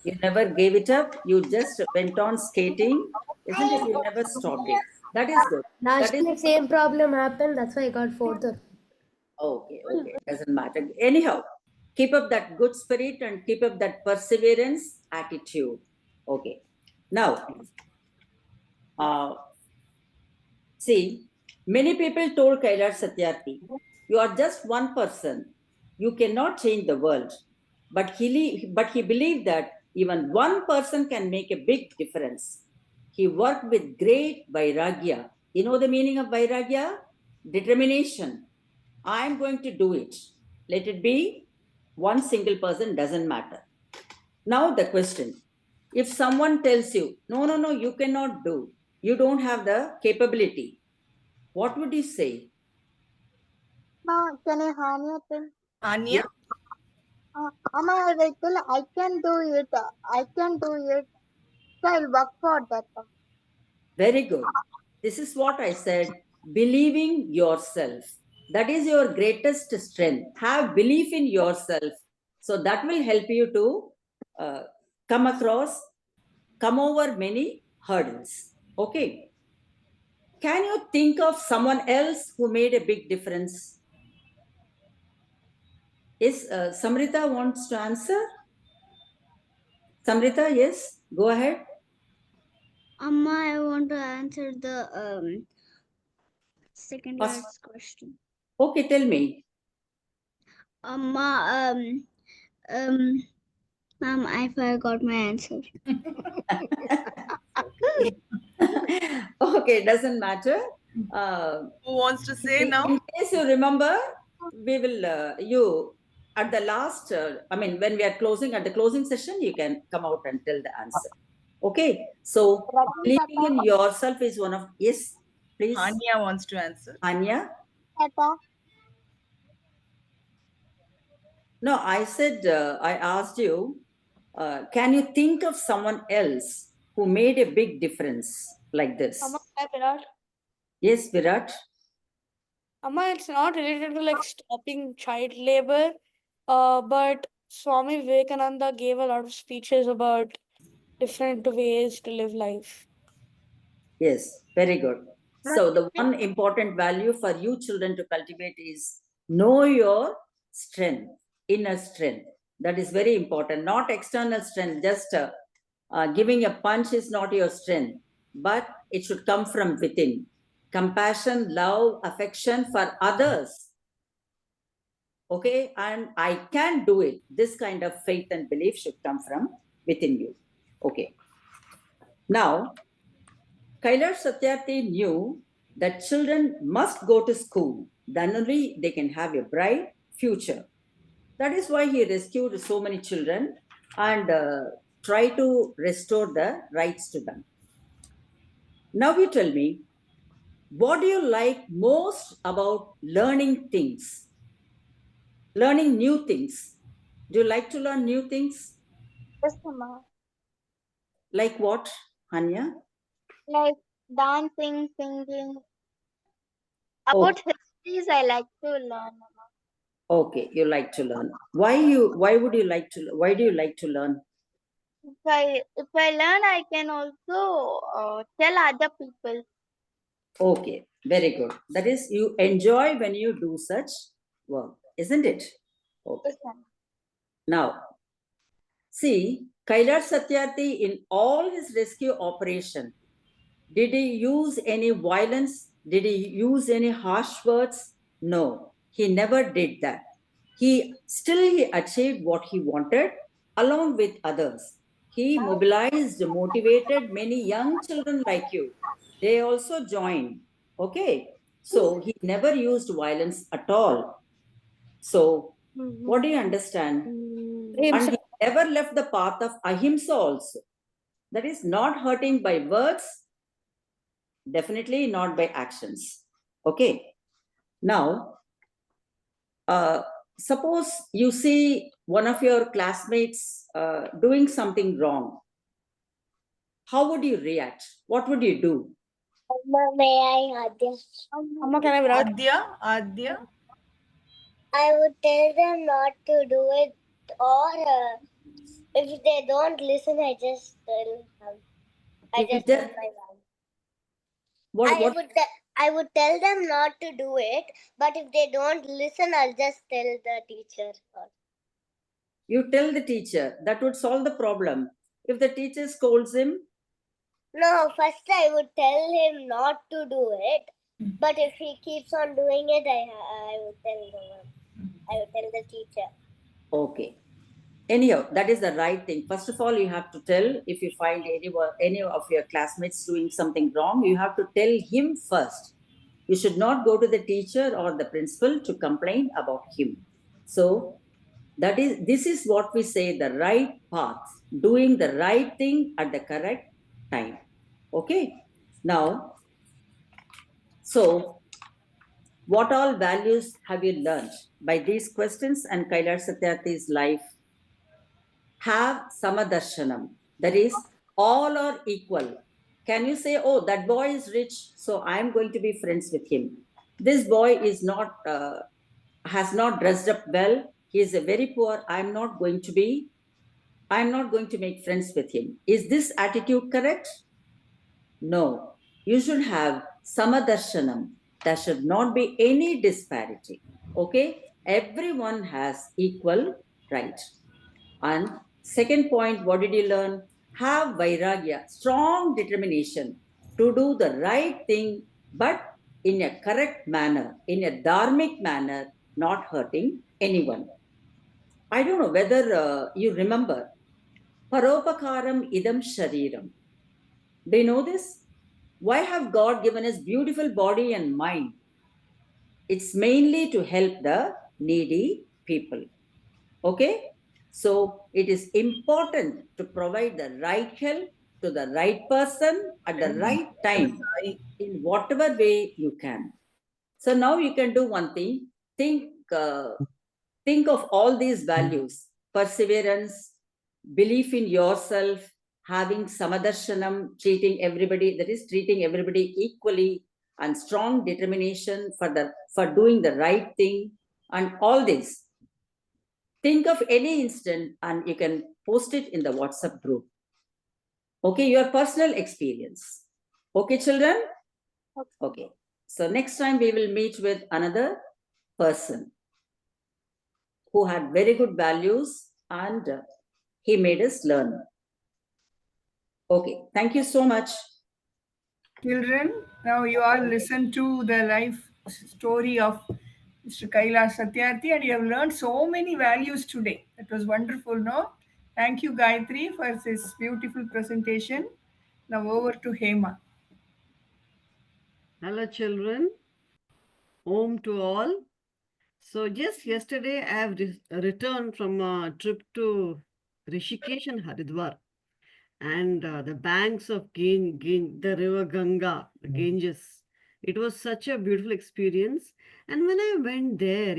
You never gave it up. You just went on skating, isn't it? You never stopped it. That is good. Last That is week, same problem happened. That's why I got fourth. okay. Okay. Doesn't matter. Anyhow, keep up that good spirit and keep up that perseverance attitude. Okay. Now, see, many people told Kailash Satyarthi, you are just one person. You cannot change the world. But he believed that even one person can make a big difference. He worked with great vairagya. You know the meaning of vairagya? Determination. I am going to do it. Let it be one single person, doesn't matter. Now the question, if someone tells you, no, you cannot do, you don't have the capability, what would you say? Ma, can I harm your thing? Anya. Amma, I will tell I can do it. I can do it. So I'll work for that. Very good. This is what I said, believing yourself. That is your greatest strength. Have belief in yourself. So that will help you to uh, come over many hurdles. Okay. Can you think of someone else who made a big difference? Is Samrita wants to answer? Samrita, yes, go ahead. Amma, I want to answer the second First- year's question. Okay, tell me. Amma, ma'am, I forgot my answer. Okay, doesn't matter. Who wants to say now? In case you remember, we will, you, at the last, when we are closing, at the closing session, you can come out and tell the answer. Okay, so believing in yourself is one of, yes, please. Hania wants to answer. Anya? No, I said, I asked you, can you think of someone else who made a big difference like this? Amma, Virat. Yes, Virat. Amma, it's not related to like stopping child labor, but Swami Vivekananda gave a lot of speeches about different ways to live life. Yes, very good. So the one important value for you children to cultivate is know your strength, inner strength. That is very important. Not external strength, just giving a punch is not your strength, but it should come from within. Compassion, love, affection for others. Okay, and I can do it. This kind of faith and belief should come from within you. Okay. Now, Kailash Satyarthi knew that children must go to school, then only they can have a bright future. That is why he rescued so many children and tried to restore the rights to them. Now you tell me, what do you like most about learning things? Learning new things. Do you like to learn new things? Yes, Amma. Like what, Hanya? Like dancing, singing. Oh. About histories, I like to learn. Amma. Okay, you like to learn. Why do you like to learn? If I learn, I can also tell other people. Okay, very good. That is, you enjoy when you do such work, isn't it? Okay. Yes, Amma. Now, see, Kailash Satyarthi in all his rescue operation, did he use any violence? Did he use any harsh words? No, he never did that. He achieved what he wanted along with others. He mobilized, motivated many young children like you. They also joined. Okay. So he never used violence at all. So, what do you understand? And he never left the path of ahimsa also. That is not hurting by words, definitely not by actions. Okay. Now, suppose you see one of your classmates doing something wrong. How would you react? What would you do? Amma, may I, Adya? Amma, can I Virat? Adya? I would tell them not to do it, or if they don't listen, I just tell them. I just tell my mom. I would tell them not to do it, but if they don't listen, I'll just tell the teacher. You tell the teacher. That would solve the problem. If the teacher scolds him, no, first I would tell him not to do it, but if he keeps on doing it, I would tell the teacher. okay. Anyhow, that is the right thing. First of all, you have to tell, if you find any of your classmates doing something wrong, you have to tell him first. You should not go to the teacher or the principal to complain about him. So this is what we say, the right path, doing the right thing at the correct time. Okay. Now, so what all values have you learned by these questions and Kailash Satyarthi's life? Have samadarshanam. That is, all are equal. Can you say, oh, that boy is rich, so I'm going to be friends with him. This boy is not, has not dressed up well. He is a very poor. I'm not going to make friends with him. Is this attitude correct? No. You should have samadarshanam. There should not be any disparity. Okay? Everyone has equal right. And second point, what did you learn? have vairagya, strong determination to do the right thing, but in a correct manner, in a dharmic manner, not hurting anyone. I don't know whether you remember Paropakaram idam shariram. Do you know this? Why have God given us beautiful body and mind? It's mainly to help the needy people. Okay? So it is important to provide the right help to the right person at the right time in whatever way you can. So now you can do one thing. Think of all these values: perseverance, belief in yourself, having samadarshanam, treating everybody equally, and strong determination for doing the right thing, and all this. Think of any instant and you can post it in the WhatsApp group. Okay, your personal experience. Okay, children? Okay. So next time we will meet with another person who had very good values and he made us learn. Okay, thank you so much. Children, now you all listen to the life story of Mr. Kailash Satyarthi and you have learned so many values today. That was wonderful, no? Thank you, Gayatri, for this beautiful presentation. Now over to Hema. Hello, children. Om to all. So, just yesterday, I have returned from a trip to Rishikesh and Haridwar, and the banks of the river Ganga, the Ganges. It was such a beautiful experience. And when I went there,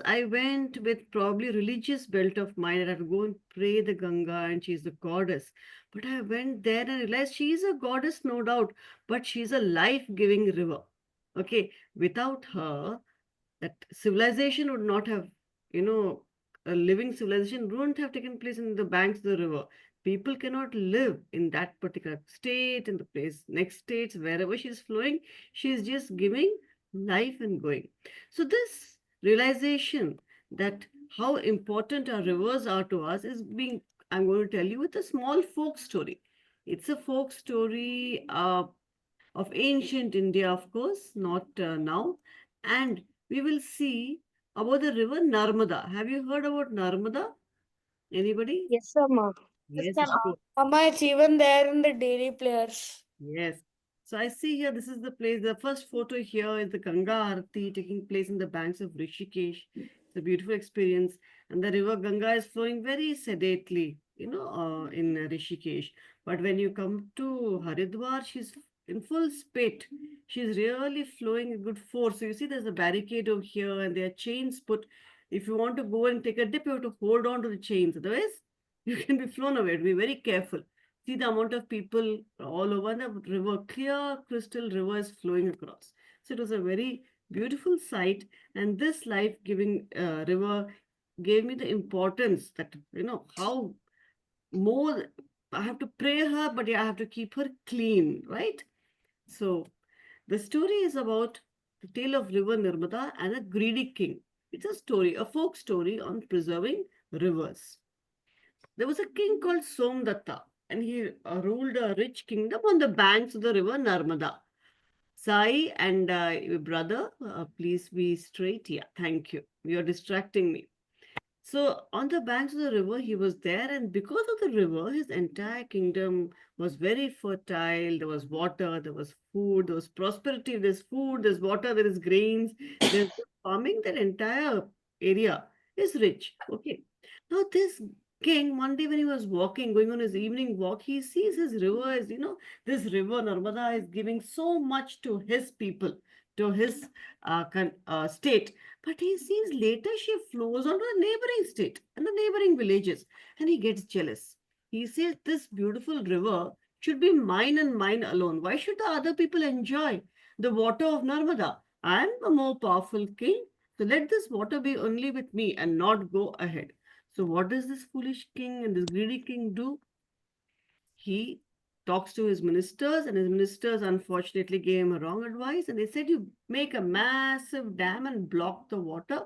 I went with probably religious belt of mine. I had to go and pray the Ganga, and she's the goddess. But I went there and realized she is a goddess, no doubt, but she's a life-giving river. Okay, without her, that civilization would not have, you know, a living civilization wouldn't have taken place in the banks of the river. People cannot live in that particular state, in the place, next states, wherever she's flowing, she's just giving life and going. So, this realization that how important our rivers are to us is being, I'm going to tell you with a small folk story. It's a folk story of ancient India, of course, not now. And we will see about the river Narmada. Have you heard about Narmada? Anybody? Yes, Amma. Yes, of course. Amma, it's even there in the daily players. Yes. So I see here, this is the place. The first photo here is the Ganga Aarti taking place in the banks of Rishikesh. It's a beautiful experience. And the river Ganga is flowing very sedately, in Rishikesh. But when you come to Haridwar, she's in full spate. She's really flowing with good force. So you see, there's a barricade over here and there are chains put. If you want to go and take a dip, you have to hold on to the chains. Otherwise, you can be flown away. Be very careful. See the amount of people all over the river, clear crystal river is flowing across. So it was a very beautiful sight, and this life-giving river gave me the importance that how more I have to pray her, but yeah, I have to keep her clean, right? So the story is about the tale of River Nirmada and a greedy king. It's a story, a folk story on preserving rivers. There was a king called Somdatta, and he ruled a rich kingdom on the banks of the river Narmada. Sai and your brother, please be straight. Yeah, thank you. You're distracting me. So on the banks of the river, he was there, and because of the river, his entire kingdom was very fertile. There was water, there was food, there was prosperity. There's food, there's water, there is grains, there's farming. That entire area is rich. Okay. Now this king, one day when he was walking, going on his evening walk, he sees his river is, this river Narmada is giving so much to his people, to his state. But he sees later she flows onto the neighboring state and the neighboring villages, and he gets jealous. He says, this beautiful river should be mine and mine alone. Why should the other people enjoy the water of Narmada? I am a more powerful king, so let this water be only with me and not go ahead. So what does this foolish king and this greedy king do? He talks to his ministers, and his ministers unfortunately gave him a wrong advice, and they said, you make a massive dam and block the water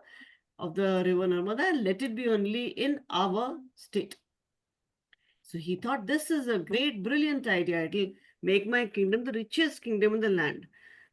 of the river Narmada and let it be only in our state. So he thought this is a great, brilliant idea. It'll make my kingdom the richest kingdom in the land.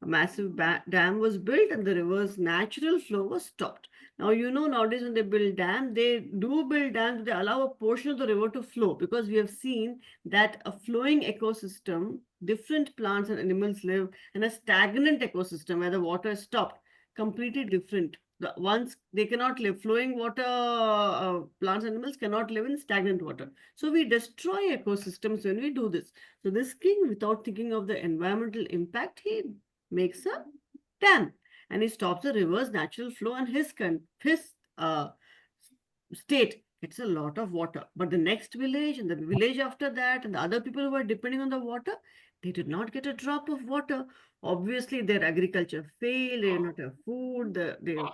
A massive dam was built and the river's natural flow was stopped. Now, nowadays when they build dam, they do build dams, they allow a portion of the river to flow because we have seen that a flowing ecosystem, different plants and animals live, and a stagnant ecosystem where the water is stopped, completely different. The ones they cannot live, flowing water, plants and animals cannot live in stagnant water. So we destroy ecosystems when we do this. So this king, without thinking of the environmental impact, he makes a dam and he stops the river's natural flow, and his state gets a lot of water. But the next village and the village after that and the other people who were depending on the water, they did not get a drop of water. Obviously, their agriculture failed, they did not have food, the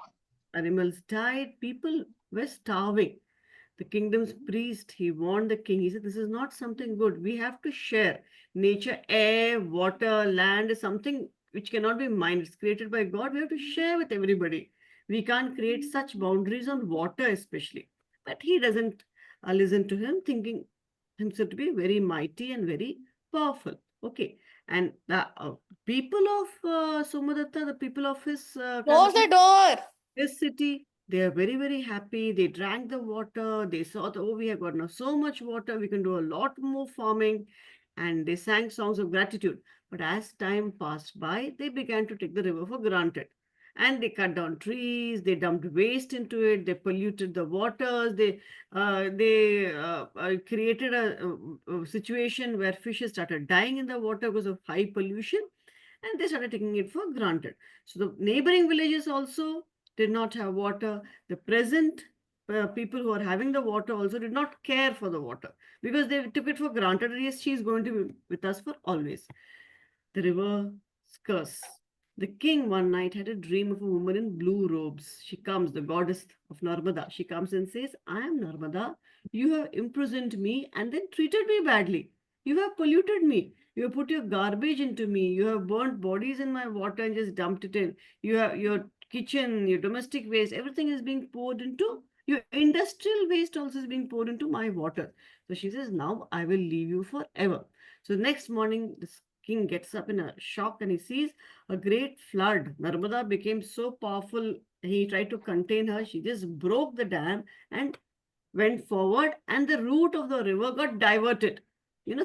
animals died, people were starving. The kingdom's priest, he warned the king. He said, this is not something good. We have to share. Nature, air, water, land is something which cannot be mined. It's created by God. We have to share with everybody. We can't create such boundaries on water, especially. But he doesn't listen to him, thinking himself to be very mighty and very powerful. Okay. And the people of Somadatta, the people of his Close the door. this city, they are very, very happy. They drank the water. They saw that, oh, we have got now so much water. We can do a lot more farming. And they sang songs of gratitude. But as time passed by, they began to take the river for granted. And they cut down trees. They dumped waste into it. They polluted the waters. They created a situation where fishes started dying in the water because of high pollution. And they started taking it for granted. So the neighboring villages also did not have water. The present people who are having the water also did not care for the water because they took it for granted. Yes, she is going to be with us for always. The river's curse. The king one night had a dream of a woman in blue robes. She comes, the goddess of Narmada. She comes and says, I am Narmada. You have imprisoned me and then treated me badly. You have polluted me. You have put your garbage into me. You have burnt bodies in my water and just dumped it in. You have your kitchen, your domestic waste, everything is being poured into. Your industrial waste also is being poured into my water. So she says, now I will leave you forever. So next morning, this king gets up in a shock and he sees a great flood. Narmada became so powerful, he tried to contain her. She just broke the dam and went forward, and the route of the river got diverted.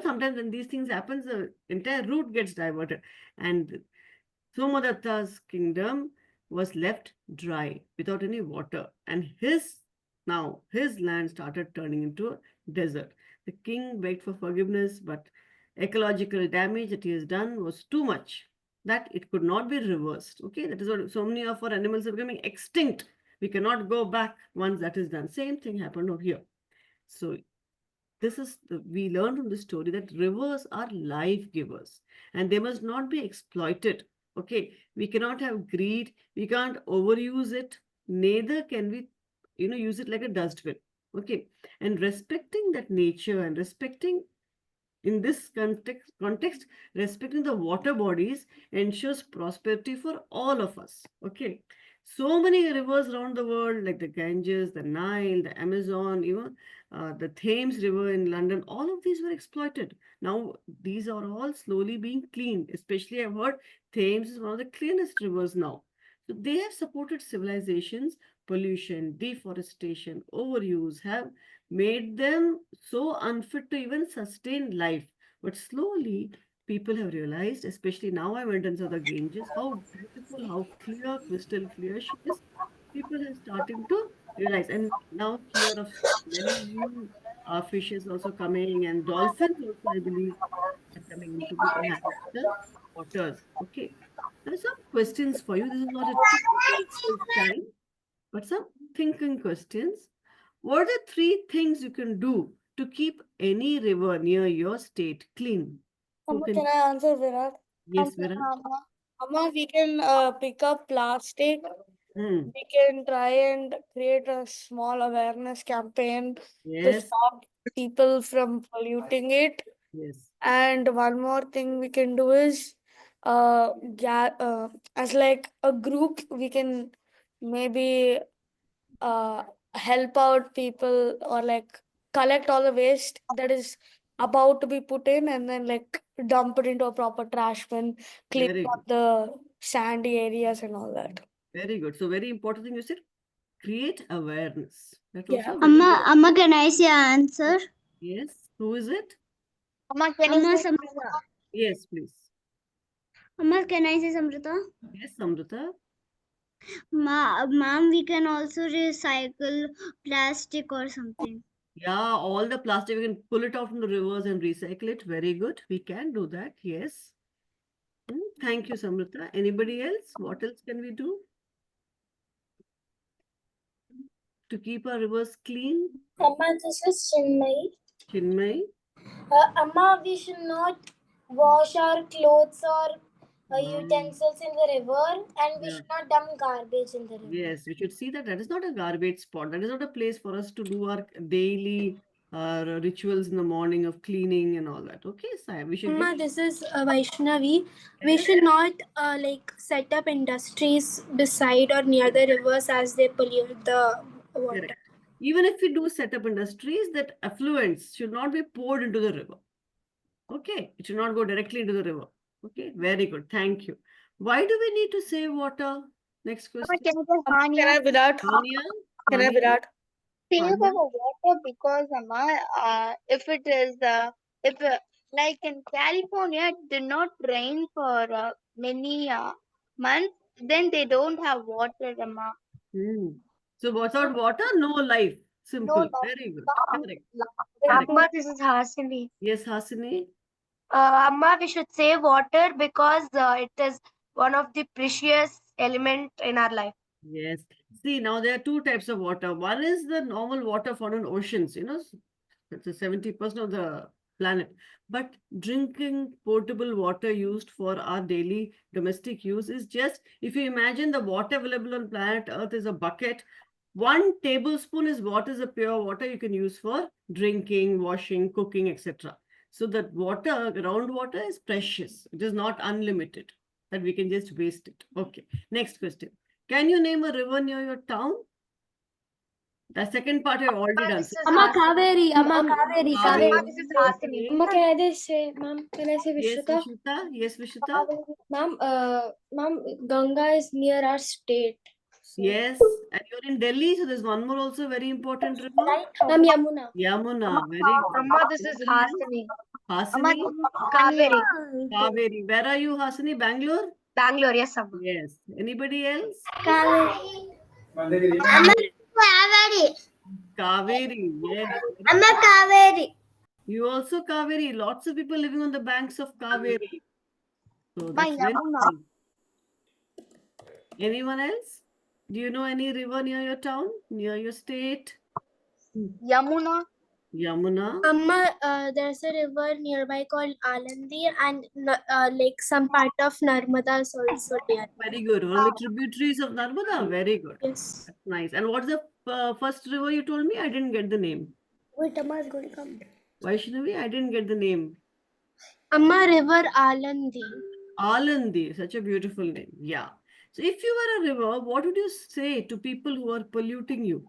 Sometimes when these things happen, the entire route gets diverted. And Somadatta's kingdom was left dry without any water. And his land started turning into a desert. The king begged for forgiveness, but ecological damage that he has done was too much that it could not be reversed. Okay, that is what so many of our animals are becoming extinct. We cannot go back once that is done. Same thing happened over here. So we learn from this story that rivers are life givers and they must not be exploited. Okay, we cannot have greed, we can't overuse it, neither can we use it like a dustbin. Okay, and respecting that nature and respecting in this context, respecting the water bodies ensures prosperity for all of us. Okay. So many rivers around the world, like the Ganges, the Nile, the Amazon, the Thames River in London, all of these were exploited. Now, these are all slowly being cleaned. Especially, I've heard Thames is one of the cleanest rivers now. So they have supported civilizations. Pollution, deforestation, overuse have made them so unfit to even sustain life. But slowly, people have realized, especially now I went and saw the Ganges, how beautiful, how clear, crystal clear she is. People are starting to realize, and now hear of many new fishes also coming, and dolphins also, I believe, are coming into the the waters. Okay. There are some questions for you. This is not a typical quiz time, but some thinking questions. What are the three things you can do to keep any river near your state clean? Who Amma, can? can I answer, Virat? Yes, Viran. Amma, we can pick up plastic. Hmm. We can try and create a small awareness campaign to Yes, stop people from polluting it. yes, And one more thing we can do is, as like a group, we can maybe uh, help out people or like collect all the waste that is about to be put in and then like dump it into a proper trash bin, clean Very up good. the sandy areas and all that. Very good. So very important thing you said, create awareness. That Yeah. also very good. Amma, can I say answer? Yes. Who is it? Amma, can I say Samrita? Yes, please. Amma, can I say Samrita? Yes, Samrita. Ma'am, we can also recycle plastic or something. Yeah, all the plastic, we can pull it out from the rivers and recycle it. Very good. We can do that. Yes. Thank you, Samrita. Anybody else? What else can we do to keep our rivers clean? Amma, this is Chinmay. Chinmay? Amma, we should not wash our clothes or Mm, utensils in the river, and we yeah. should not dump garbage in the river. Yes, we should see that that is not a garbage spot. That is not a place for us to do our daily rituals in the morning of cleaning and all that. Okay, Sai, we should Amma, get this is Vaishnavi. We should not like set up industries beside or near the rivers as they pollute the water. correct. Even if we do set up industries, that effluents should not be poured into the river. Okay, it should not go directly into the river. Okay, very good. Thank you. Why do we need to save water? Next question. Can Can I be that? Hania? Can I be that? save Hania? our water because if it is if like in California it did not rain for many months, then they don't have water, Amma. Hmm. So without water, no life. Simple. Very good. Correct. Correct. Amma, this is Hasini. Yes, Hasini. Amma, we should save water because it is one of the precious element in our life. Yes. See, now there are two types of water. One is the normal water found in oceans, it's a 70% of the planet. But drinking potable water used for our daily domestic use is just, if you imagine the water available on planet Earth is a bucket, 1 tablespoon is what is a pure water you can use for drinking, washing, cooking, etc. So that water, groundwater is precious. It is not unlimited, that we can just waste it. Okay. Next question. Can you name a river near your town? The second part I already done. Amma Kaveri. Amma Kaveri. Kaveri. This is Hasini. Amma, can I say, ma'am? Can I say Yes, Vishruta? Vishruta. Yes, Vishruta. Ma'am, Ganga is near our state. So. Yes. And you're in Delhi, so there's one more also very important river. Ma'am, Yamuna. Yamuna. Very good. Amma, this is Anybody else? Hasini. Hasini. Kaveri. Kaveri. Where are you, Hasini? Bangalore? Bangalore, yes, Amma. Yes. Anybody else? Kaveri. Kaveri. Yes. Amma, Kaveri. You also Kaveri. Lots of people living on the banks of Kaveri. So that's very nice. Anyone else? Do you know any river near your town, near your state? Yamuna. Yamuna. Amma, there's a river nearby called Alandi, and like some part of Narmada is also near. Very good. One of the tributaries of Narmada. Very good. Yes. That's nice. And what's the first river you told me? I didn't get the name. Wait, Amma is going to come. Vaishnavi, I didn't get the name. Amma, river Alandi. Alandi. Such a beautiful name. Yeah. So if you were a river, what would you say to people who are polluting you?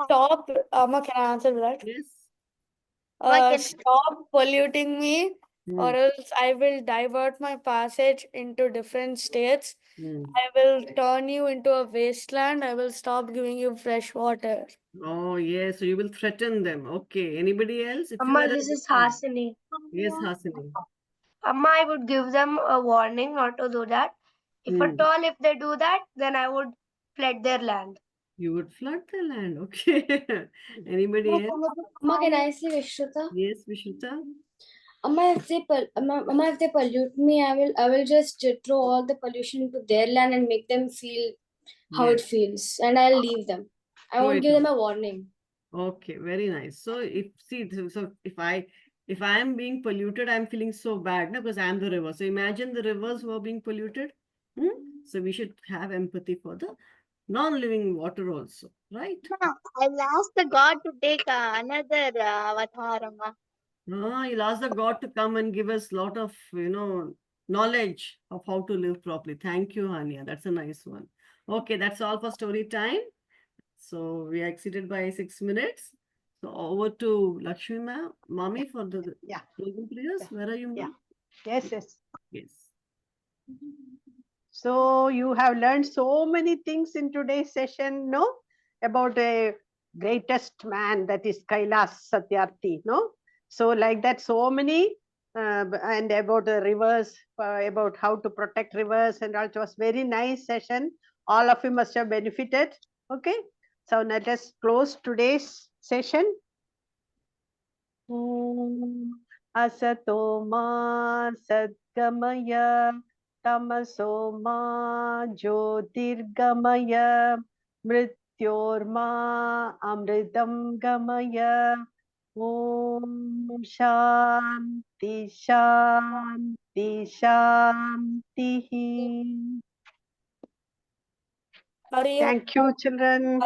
Stop. Amma, can I answer that? Yes. Stop polluting me, Hmm. or else I will divert my passage into different states. Hmm. I will turn you into a wasteland. I will stop giving you fresh water. Oh, yes. So you will threaten them. Okay. Anybody else? If you Amma, were a this is river- Hasini. Yes, Hasini. Amma, I would give them a warning not to do that. If at all, if they do that, then I would flood their land. You would flood the land. Okay. Anybody else? Amma, can I say Vishruta? Yes, Vishruta. Amma, if they pollute me, I will just throw all the pollution into their land and make them feel how it Yes. feels, and I'll leave them. I Throw won't it give them out. a warning. Okay, very nice. So if I am being polluted, I'm feeling so bad, no? Because I'm the river. So imagine the rivers who are being polluted. So we should have empathy for the non-living water also, right? I'll ask the God to take another avatar, Amma. You'll ask the God to come and give us a lot of, knowledge of how to live properly. Thank you, Hania. That's a nice one. Okay, that's all for story time. So we are exceeded by 6 minutes. So over to Lakshmi ma'am, mommy for the Yeah. closing prayers. Yeah. Where are you, ma'am? Yes, yes. Yes. So you have learned so many things in today's session, no? About a greatest man, that is Kailas Satyarthi, no? So like that, so many, and about the rivers, about how to protect rivers, and all. It was very nice session. All of you must have benefited. Okay. So now let us close today's session. Om Asato Ma Sadgamaya Tamaso Ma Jyotirgamaya Mrityorma Amritam Gamaya Om Shanti Shanti Shanti. Hare Thank you, children.